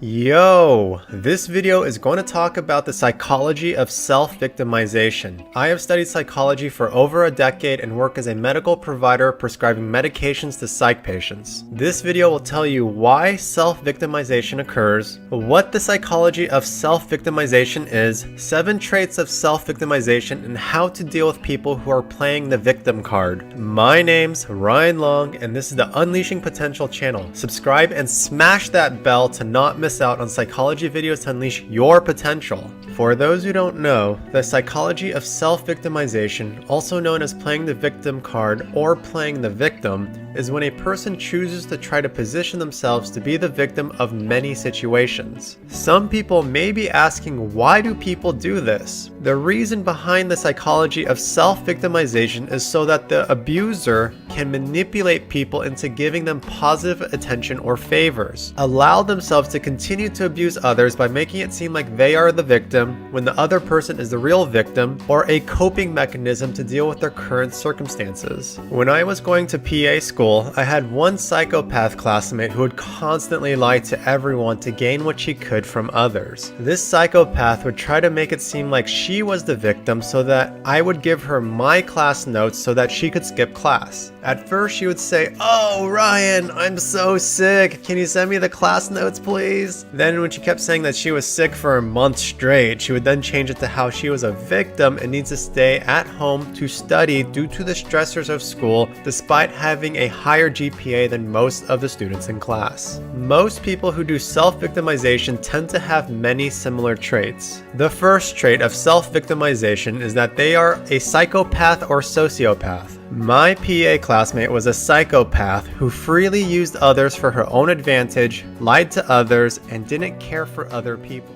Yo, this video is going to talk about the psychology of self-victimization. I have studied psychology for over a decade and work as a medical provider prescribing medications to psych patients. This video will tell you why self-victimization occurs, what the psychology of self-victimization is, 7 traits of self-victimization, and how to deal with people who are playing the victim card. My name's Ryan Long, and this is the Unleashing Potential channel. Subscribe and smash that bell to not miss out on psychology videos to unleash your potential. For those who don't know, the psychology of self-victimization, also known as playing the victim card or playing the victim, is when a person chooses to try to position themselves to be the victim of many situations. Some people may be asking, why do people do this? The reason behind the psychology of self-victimization is so that the abuser can manipulate people into giving them positive attention or favors, allow themselves to continue to abuse others by making it seem like they are the victim when the other person is the real victim, or a coping mechanism to deal with their current circumstances. When I was going to PA school, I had one psychopath classmate who would constantly lie to everyone to gain what she could from others. This psychopath would try to make it seem like she was the victim so that I would give her my class notes so that she could skip class. At first she would say, "Oh Ryan, I'm so sick. Can you send me the class notes please?" Then when she kept saying that she was sick for a month straight, she would then change it to how she was a victim and needs to stay at home to study due to the stressors of school despite having a higher GPA than most of the students in class. Most people who do self-victimization tend to have many similar traits. The first trait of self-victimization is that they are a psychopath or sociopath. My PA classmate was a psychopath who freely used others for her own advantage, lied to others, and didn't care for other people.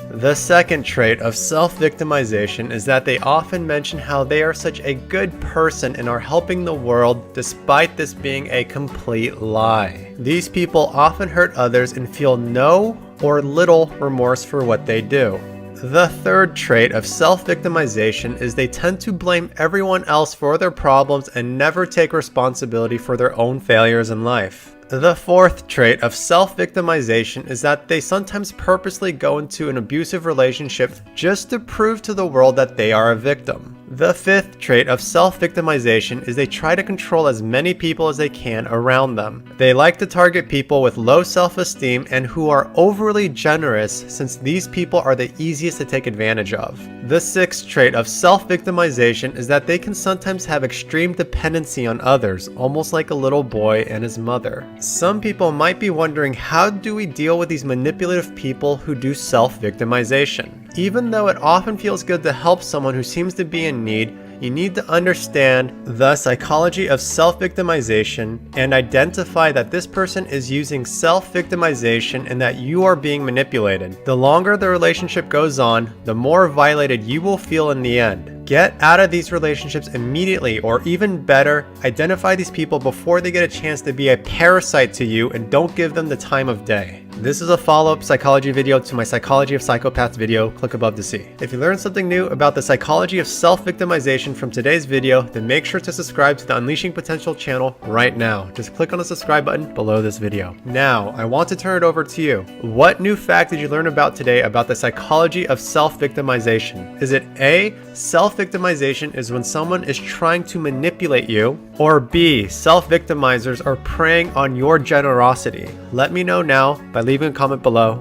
The second trait of self-victimization is that they often mention how they are such a good person and are helping the world despite this being a complete lie. These people often hurt others and feel no or little remorse for what they do. The third trait of self-victimization is they tend to blame everyone else for their problems and never take responsibility for their own failures in life. The fourth trait of self-victimization is that they sometimes purposely go into an abusive relationship just to prove to the world that they are a victim. The fifth trait of self-victimization is they try to control as many people as they can around them. They like to target people with low self-esteem and who are overly generous, since these people are the easiest to take advantage of. The sixth trait of self-victimization is that they can sometimes have extreme dependency on others, almost like a little boy and his mother. Some people might be wondering, how do we deal with these manipulative people who do self-victimization? Even though it often feels good to help someone who seems to be in need, you need to understand the psychology of self-victimization and identify that this person is using self-victimization and that you are being manipulated. The longer the relationship goes on, the more violated you will feel in the end. Get out of these relationships immediately, or even better, identify these people before they get a chance to be a parasite to you and don't give them the time of day. This is a follow-up psychology video to my Psychology of Psychopaths video. Click above to see. If you learned something new about the psychology of self-victimization from today's video, then make sure to subscribe to the Unleashing Potential channel right now. Just click on the subscribe button below this video. Now, I want to turn it over to you. What new fact did you learn about today about the psychology of self-victimization? Is it A, self-victimization is when someone is trying to manipulate you, or B, self-victimizers are preying on your generosity? Let me know now by leaving a comment below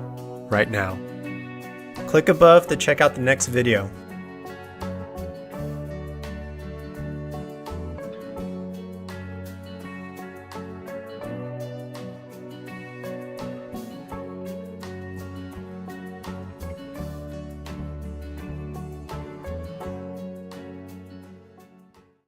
right now. Click above to check out the next video.